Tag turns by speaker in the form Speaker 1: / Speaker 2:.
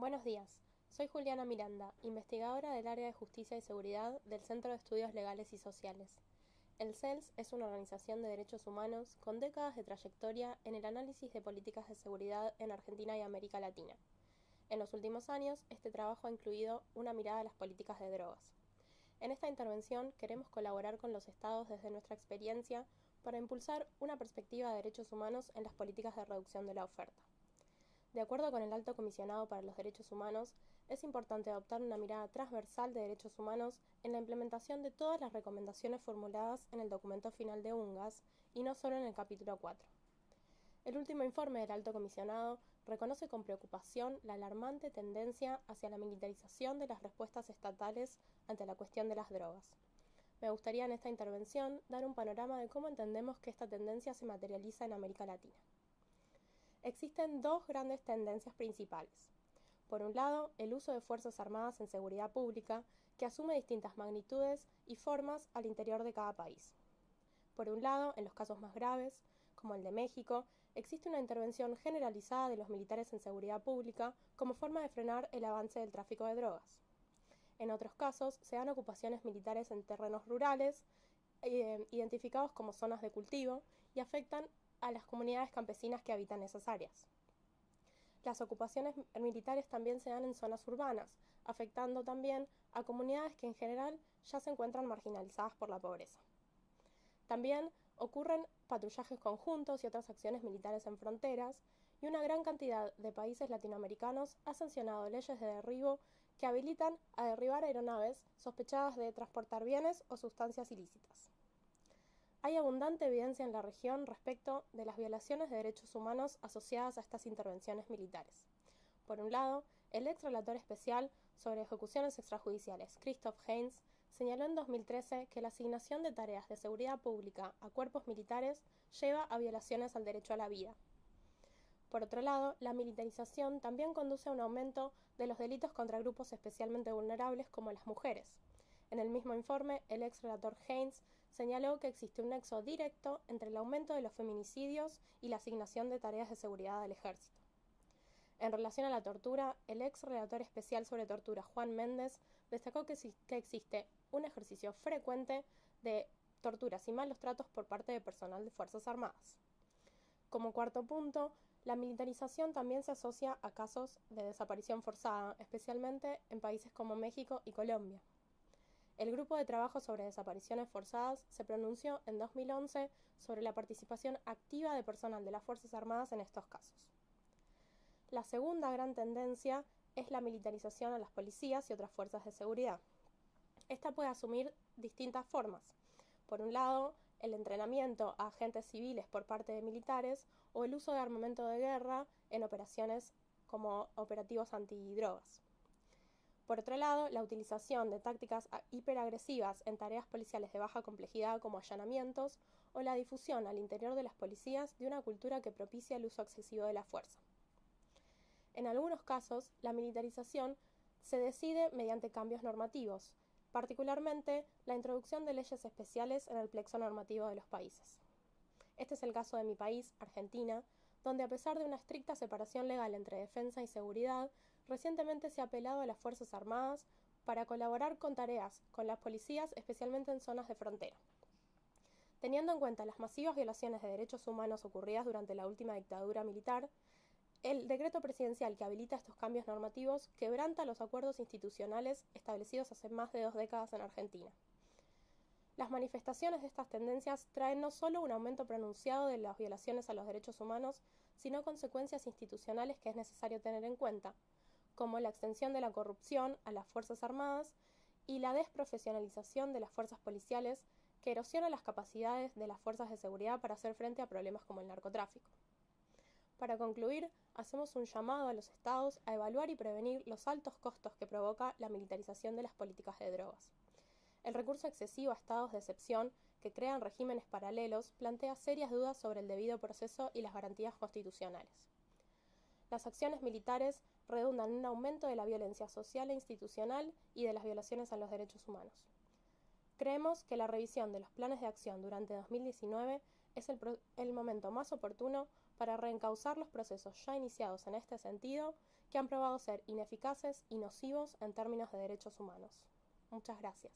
Speaker 1: Buenos días, soy Juliana Miranda, investigadora del área de Justicia y Seguridad del Centro de Estudios Legales y Sociales. El CELS es una organización de derechos humanos con décadas de trayectoria en el análisis de políticas de seguridad en Argentina y América Latina. En los últimos años, este trabajo ha incluido una mirada a las políticas de drogas. En esta intervención queremos colaborar con los estados desde nuestra experiencia para impulsar una perspectiva de derechos humanos en las políticas de reducción de la oferta. De acuerdo con el Alto Comisionado para los Derechos Humanos, es importante adoptar una mirada transversal de derechos humanos en la implementación de todas las recomendaciones formuladas en el documento final de UNGAS y no solo en el capítulo 4. El último informe del Alto Comisionado reconoce con preocupación la alarmante tendencia hacia la militarización de las respuestas estatales ante la cuestión de las drogas. Me gustaría en esta intervención dar un panorama de cómo entendemos que esta tendencia se materializa en América Latina. Existen dos grandes tendencias principales. Por un lado, el uso de Fuerzas Armadas en seguridad pública, que asume distintas magnitudes y formas al interior de cada país. Por un lado, en los casos más graves, como el de México, existe una intervención generalizada de los militares en seguridad pública como forma de frenar el avance del tráfico de drogas. En otros casos, se dan ocupaciones militares en terrenos rurales, identificados como zonas de cultivo, y afectan a las comunidades campesinas que habitan esas áreas. Las ocupaciones militares también se dan en zonas urbanas, afectando también a comunidades que en general ya se encuentran marginalizadas por la pobreza. También ocurren patrullajes conjuntos y otras acciones militares en fronteras, y una gran cantidad de países latinoamericanos ha sancionado leyes de derribo que habilitan a derribar aeronaves sospechadas de transportar bienes o sustancias ilícitas. Hay abundante evidencia en la región respecto de las violaciones de derechos humanos asociadas a estas intervenciones militares. Por un lado, el ex relator especial sobre ejecuciones extrajudiciales, Christoph Heyns, señaló en 2013 que la asignación de tareas de seguridad pública a cuerpos militares lleva a violaciones al derecho a la vida. Por otro lado, la militarización también conduce a un aumento de los delitos contra grupos especialmente vulnerables como las mujeres. En el mismo informe, el ex relator Heyns señaló que existe un nexo directo entre el aumento de los feminicidios y la asignación de tareas de seguridad al ejército. En relación a la tortura, el ex relator especial sobre tortura, Juan Méndez, destacó que existe un ejercicio frecuente de torturas y malos tratos por parte de personal de Fuerzas Armadas. Como cuarto punto, la militarización también se asocia a casos de desaparición forzada, especialmente en países como México y Colombia. El Grupo de Trabajo sobre Desapariciones Forzadas se pronunció en 2011 sobre la participación activa de personal de las Fuerzas Armadas en estos casos. La segunda gran tendencia es la militarización a las policías y otras fuerzas de seguridad. Esta puede asumir distintas formas. Por un lado, el entrenamiento a agentes civiles por parte de militares o el uso de armamento de guerra en operaciones como operativos antidrogas. Por otro lado, la utilización de tácticas hiperagresivas en tareas policiales de baja complejidad como allanamientos o la difusión al interior de las policías de una cultura que propicia el uso excesivo de la fuerza. En algunos casos, la militarización se decide mediante cambios normativos, particularmente la introducción de leyes especiales en el plexo normativo de los países. Este es el caso de mi país, Argentina, donde a pesar de una estricta separación legal entre defensa y seguridad, recientemente se ha apelado a las Fuerzas Armadas para colaborar con tareas con las policías, especialmente en zonas de frontera. Teniendo en cuenta las masivas violaciones de derechos humanos ocurridas durante la última dictadura militar, el decreto presidencial que habilita estos cambios normativos quebranta los acuerdos institucionales establecidos hace más de 2 décadas en Argentina. Las manifestaciones de estas tendencias traen no solo un aumento pronunciado de las violaciones a los derechos humanos, sino consecuencias institucionales que es necesario tener en cuenta, como la extensión de la corrupción a las Fuerzas Armadas y la desprofesionalización de las fuerzas policiales, que erosiona las capacidades de las fuerzas de seguridad para hacer frente a problemas como el narcotráfico. Para concluir, hacemos un llamado a los estados a evaluar y prevenir los altos costos que provoca la militarización de las políticas de drogas. El recurso excesivo a estados de excepción que crean regímenes paralelos plantea serias dudas sobre el debido proceso y las garantías constitucionales. Las acciones militares redundan en un aumento de la violencia social e institucional y de las violaciones a los derechos humanos. Creemos que la revisión de los planes de acción durante 2019 es el momento más oportuno para reencauzar los procesos ya iniciados en este sentido, que han probado ser ineficaces y nocivos en términos de derechos humanos. Muchas gracias.